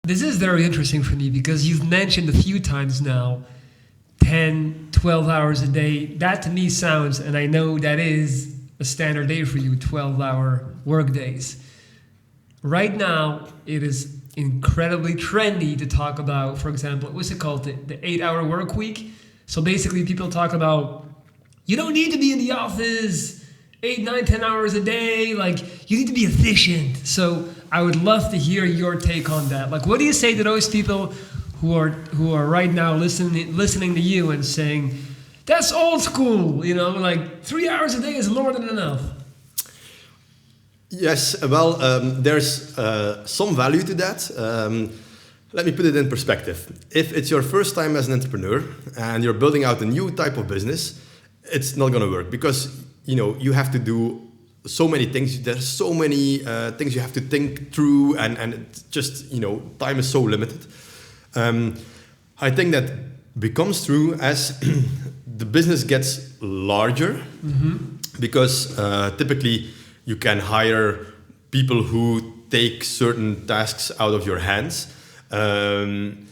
This is very interesting for me because you've mentioned a few times now 10, 12 hours a day. That to me sounds, and I know that is a standard day for you, 12-hour work days. Right now, it is incredibly trendy to talk about, for example, what's it called? The 8-hour work week. So basically, people talk about you don't need to be in the office 8, 9, 10 hours a day. Like, you need to be efficient. So I would love to hear your take on that. Like, what do you say to those people who are right now listening to you and saying, that's old school, like 3 hours a day is more than enough? Yes, well, there's some value to that. Let me put it in perspective. If it's your first time as an entrepreneur and you're building out a new type of business, it's not going to work because, you have to do so many things. There's so many things you have to think through and it's just, time is so limited. I think that becomes true as the business gets larger because typically you can hire people who take certain tasks out of your hands. And,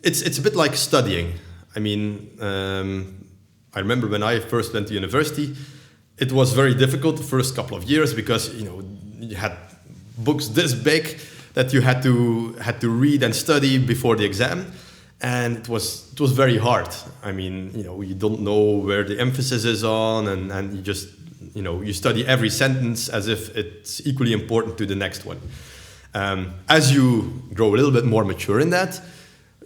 it's a bit like studying. I mean, I remember when I first went to university, it was very difficult the first couple of years because, you had books this big that you had to read and study before the exam. And it was very hard. I mean, you don't know where the emphasis is on and you just, you study every sentence as if it's equally important to the next one. As you grow a little bit more mature in that,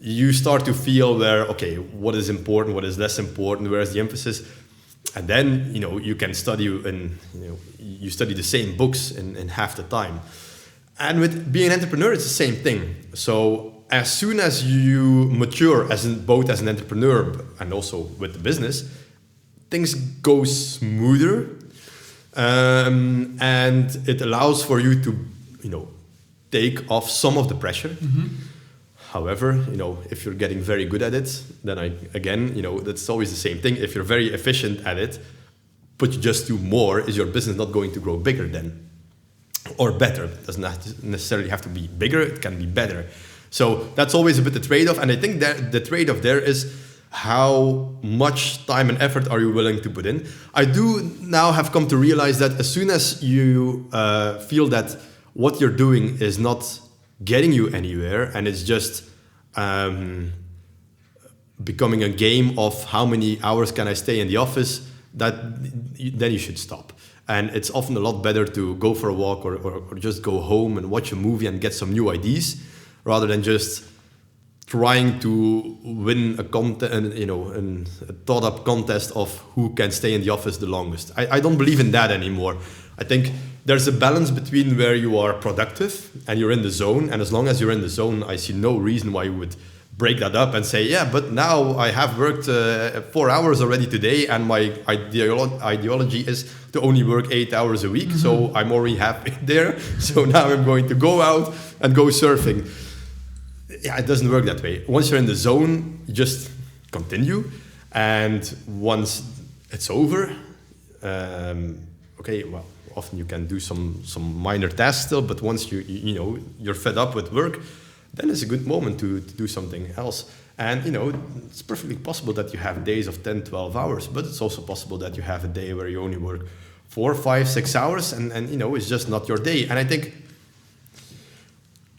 you start to feel okay, what is important, what is less important, where is the emphasis? And then, you can study and, you study the same books in half the time. And with being an entrepreneur, it's the same thing. So as soon as you mature both as an entrepreneur and also with the business, things go smoother. And it allows for you to, take off some of the pressure. However, if you're getting very good at it, then that's always the same thing. If you're very efficient at it, but you just do more, is your business not going to grow bigger then? Or better? It doesn't necessarily have to be bigger, it can be better. So that's always a bit the trade-off. And I think that the trade-off there is how much time and effort are you willing to put in? I do now have come to realize that as soon as you feel that what you're doing is not getting you anywhere and it's just becoming a game of how many hours can I stay in the office, then you should stop. And it's often a lot better to go for a walk or just go home and watch a movie and get some new ideas rather than just trying to win a thought up contest of who can stay in the office the longest. I don't believe in that anymore. I think there's a balance between where you are productive and you're in the zone. And as long as you're in the zone, I see no reason why you would break that up and say, yeah, but now I have worked 4 hours already today and my ideology is to only work 8 hours a week. So I'm already happy there. So now I'm going to go out and go surfing. Yeah, it doesn't work that way. Once you're in the zone, you just continue. And once it's over, often you can do some minor tasks still, but once you're fed up with work, then it's a good moment to do something else. And, it's perfectly possible that you have days of 10, 12 hours, but it's also possible that you have a day where you only work 4, 5, 6 hours and it's just not your day. And I think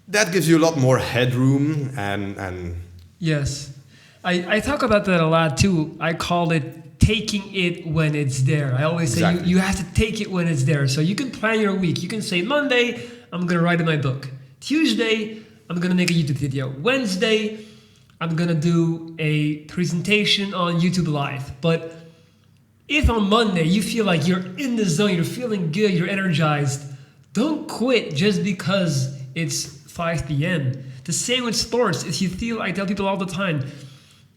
that gives you a lot more headroom and Yes. I talk about that a lot too. I call it taking it when it's there. I always say Exactly. you have to take it when it's there. So you can plan your week. You can say Monday, I'm going to write in my book. Tuesday, I'm going to make a YouTube video. Wednesday, I'm going to do a presentation on YouTube Live. But if on Monday you feel like you're in the zone, you're feeling good, you're energized, don't quit just because it's 5 p.m. The same with sports. I tell people all the time,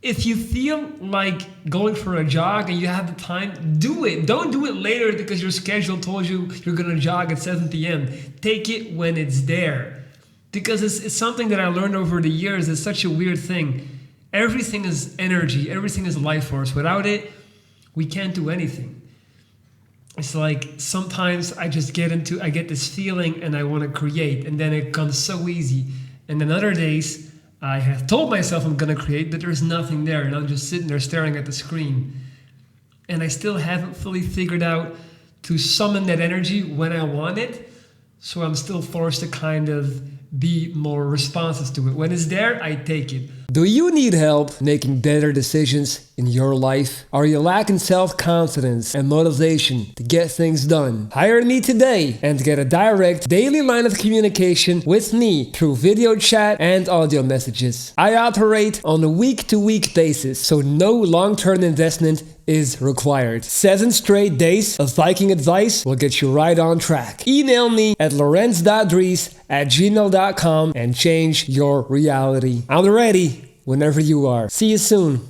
if you feel like going for a jog and you have the time, do it. Don't do it later because your schedule told you you're going to jog at 7 p.m. Take it when it's there. Because it's something that I learned over the years. It's such a weird thing. Everything is energy. Everything is life force. Without it, we can't do anything. It's like sometimes I get this feeling and I want to create, and then it comes so easy. And then other days I have told myself I'm going to create, but there's nothing there, and I'm just sitting there staring at the screen. And I still haven't fully figured out to summon that energy when I want it. So I'm still forced to kind of be more responsive to it. When it's there, I take it. Do you need help making better decisions in your life? Are you lacking self-confidence and motivation to get things done? Hire me today and get a direct daily line of communication with me through video chat and audio messages. I operate on a week-to-week basis, so no long-term investment is required. 7 straight days of Viking advice will get you right on track. Email me at lorenz.dries@gmail.com and change your reality. I'm ready whenever you are. See you soon.